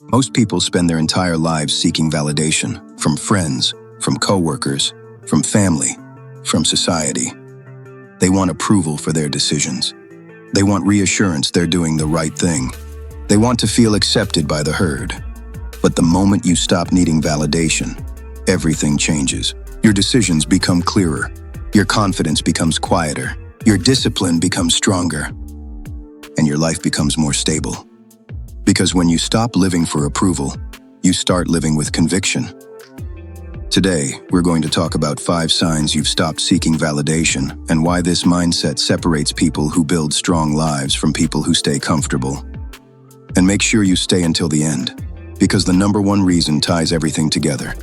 Most people spend their entire lives seeking validation from friends, from coworkers, from family, from society. They want approval for their decisions. They want reassurance they're doing the right thing. They want to feel accepted by the herd. But the moment you stop needing validation, everything changes. Your decisions become clearer. Your confidence becomes quieter. Your discipline becomes stronger. And your life becomes more stable. Because when you stop living for approval, you start living with conviction. Today, we're going to talk about 5 signs you've stopped seeking validation and why this mindset separates people who build strong lives from people who stay comfortable. And make sure you stay until the end, because the number one reason ties everything together.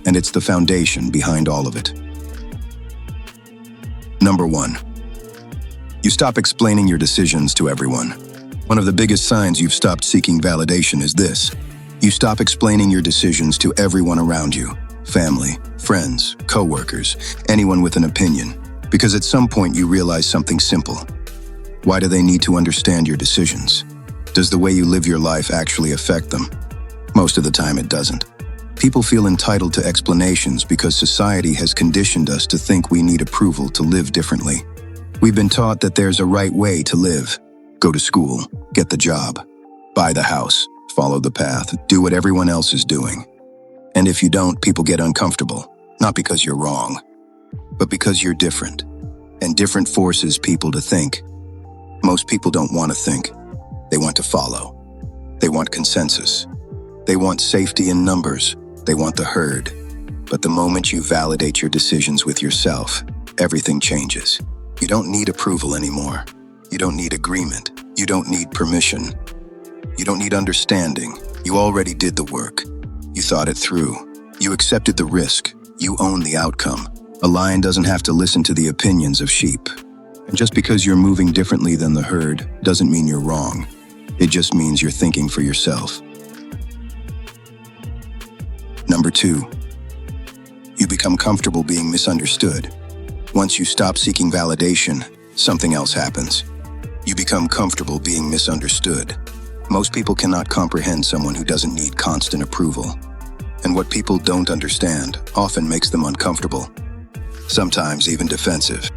And it's the foundation behind all of it. Number 1. You stop explaining your decisions to everyone. One of the biggest signs you've stopped seeking validation is this. You stop explaining your decisions to everyone around you. Family, friends, coworkers, anyone with an opinion. Because at some point you realize something simple. Why do they need to understand your decisions? Does the way you live your life actually affect them? Most of the time it doesn't. People feel entitled to explanations because society has conditioned us to think we need approval to live differently. We've been taught that there's a right way to live. Go to school, get the job, buy the house, follow the path, do what everyone else is doing. And if you don't, people get uncomfortable, not because you're wrong, but because you're different. And different forces people to think. Most people don't want to think. They want to follow. They want consensus. They want safety in numbers. They want the herd. But the moment you validate your decisions with yourself, everything changes. You don't need approval anymore. You don't need agreement. You don't need permission. You don't need understanding. You already did the work. You thought it through. You accepted the risk. You own the outcome. A lion doesn't have to listen to the opinions of sheep. And just because you're moving differently than the herd doesn't mean you're wrong. It just means you're thinking for yourself. Number 2. You become comfortable being misunderstood. Once you stop seeking validation, something else happens. You become comfortable being misunderstood. Most people cannot comprehend someone who doesn't need constant approval. And what people don't understand often makes them uncomfortable. Sometimes even defensive.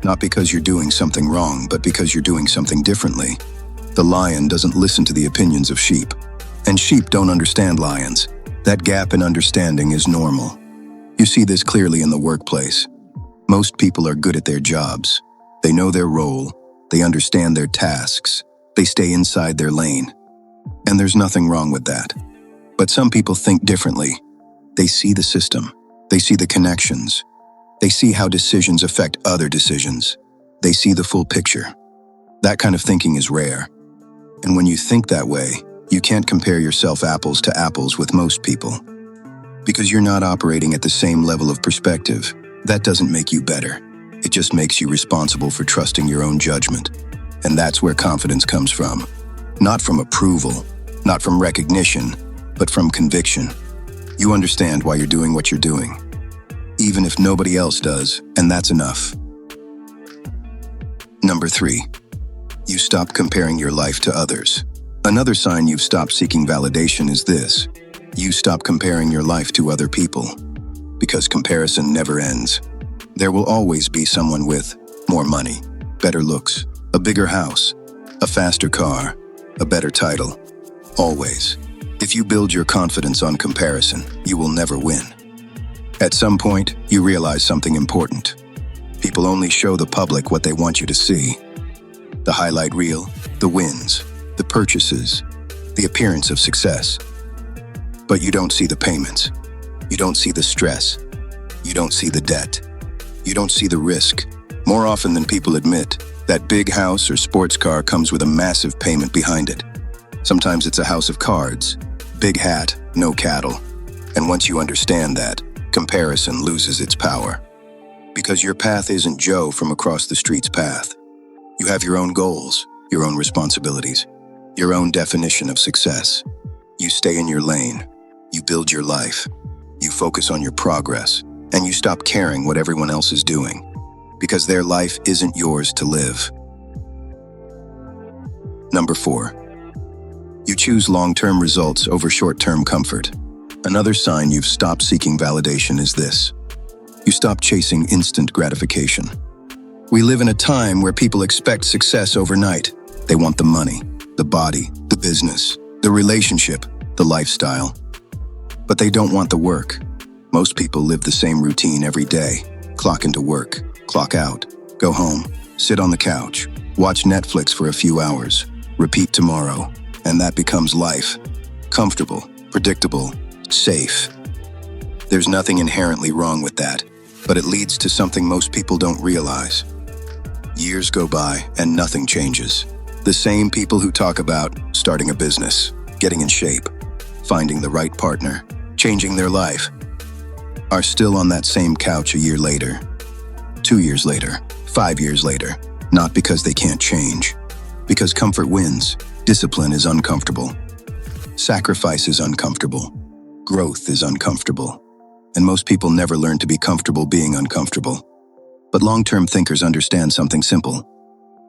Not because you're doing something wrong, but because you're doing something differently. The lion doesn't listen to the opinions of sheep. And sheep don't understand lions. That gap in understanding is normal. You see this clearly in the workplace. Most people are good at their jobs. They know their role. They understand their tasks. They stay inside their lane. And there's nothing wrong with that. But some people think differently. They see the system. They see the connections. They see how decisions affect other decisions. They see the full picture. That kind of thinking is rare. And when you think that way, you can't compare yourself apples to apples with most people. Because you're not operating at the same level of perspective. That doesn't make you better. It just makes you responsible for trusting your own judgment. And that's where confidence comes from. Not from approval, not from recognition, but from conviction. You understand why you're doing what you're doing, even if nobody else does, and that's enough. Number 3. You stop comparing your life to others. Another sign you've stopped seeking validation is this. You stop comparing your life to other people. Because comparison never ends. There will always be someone with more money, better looks, a bigger house, a faster car, a better title. Always. If you build your confidence on comparison, you will never win. At some point, you realize something important. People only show the public what they want you to see. The highlight reel, the wins, the purchases, the appearance of success. But you don't see the payments. You don't see the stress. You don't see the debt. You don't see the risk. More often than people admit, that big house or sports car comes with a massive payment behind it. Sometimes it's a house of cards, big hat, no cattle. And once you understand that, comparison loses its power. Because your path isn't Joe from across the street's path. You have your own goals, your own responsibilities, your own definition of success. You stay in your lane. You build your life. You focus on your progress. And you stop caring what everyone else is doing. Because their life isn't yours to live. Number 4. You choose long-term results over short-term comfort. Another sign you've stopped seeking validation is this. You stop chasing instant gratification. We live in a time where people expect success overnight. They want the money, the body, the business, the relationship, the lifestyle. But they don't want the work. Most people live the same routine every day. Clock into work, clock out, go home, sit on the couch, watch Netflix for a few hours, repeat tomorrow, and that becomes life. Comfortable, predictable, safe. There's nothing inherently wrong with that, but it leads to something most people don't realize. Years go by and nothing changes. The same people who talk about starting a business, getting in shape, finding the right partner, changing their life, are still on that same couch a year later, 2 years later, 5 years later, not because they can't change, because comfort wins. Discipline is uncomfortable. Sacrifice is uncomfortable. Growth is uncomfortable. And most people never learn to be comfortable being uncomfortable. But long-term thinkers understand something simple.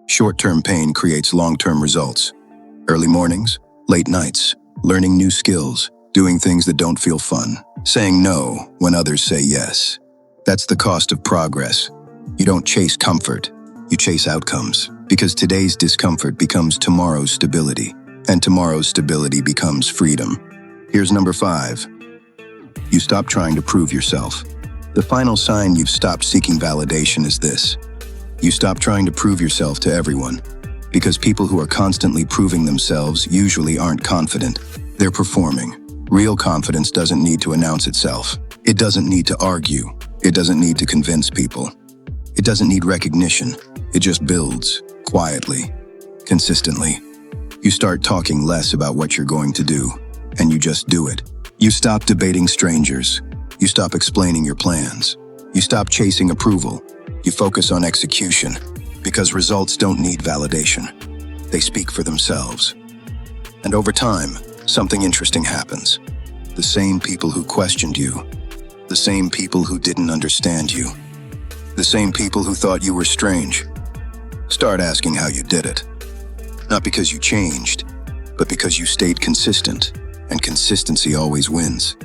Short-term pain creates long-term results. Early mornings, late nights, learning new skills, doing things that don't feel fun, saying no when others say yes. That's the cost of progress. You don't chase comfort, you chase outcomes. Because today's discomfort becomes tomorrow's stability, and tomorrow's stability becomes freedom. Here's number 5. You stop trying to prove yourself. The final sign you've stopped seeking validation is this. You stop trying to prove yourself to everyone. Because people who are constantly proving themselves usually aren't confident. They're performing. Real confidence doesn't need to announce itself. It doesn't need to argue. It doesn't need to convince people. It doesn't need recognition. It just builds. Quietly, consistently. You start talking less about what you're going to do, and you just do it. You stop debating strangers. You stop explaining your plans. You stop chasing approval. You focus on execution, because results don't need validation. They speak for themselves. And over time, something interesting happens. The same people who questioned you, the same people who didn't understand you, the same people who thought you were strange, start asking how you did it. Not because you changed, but because you stayed consistent, and consistency always wins.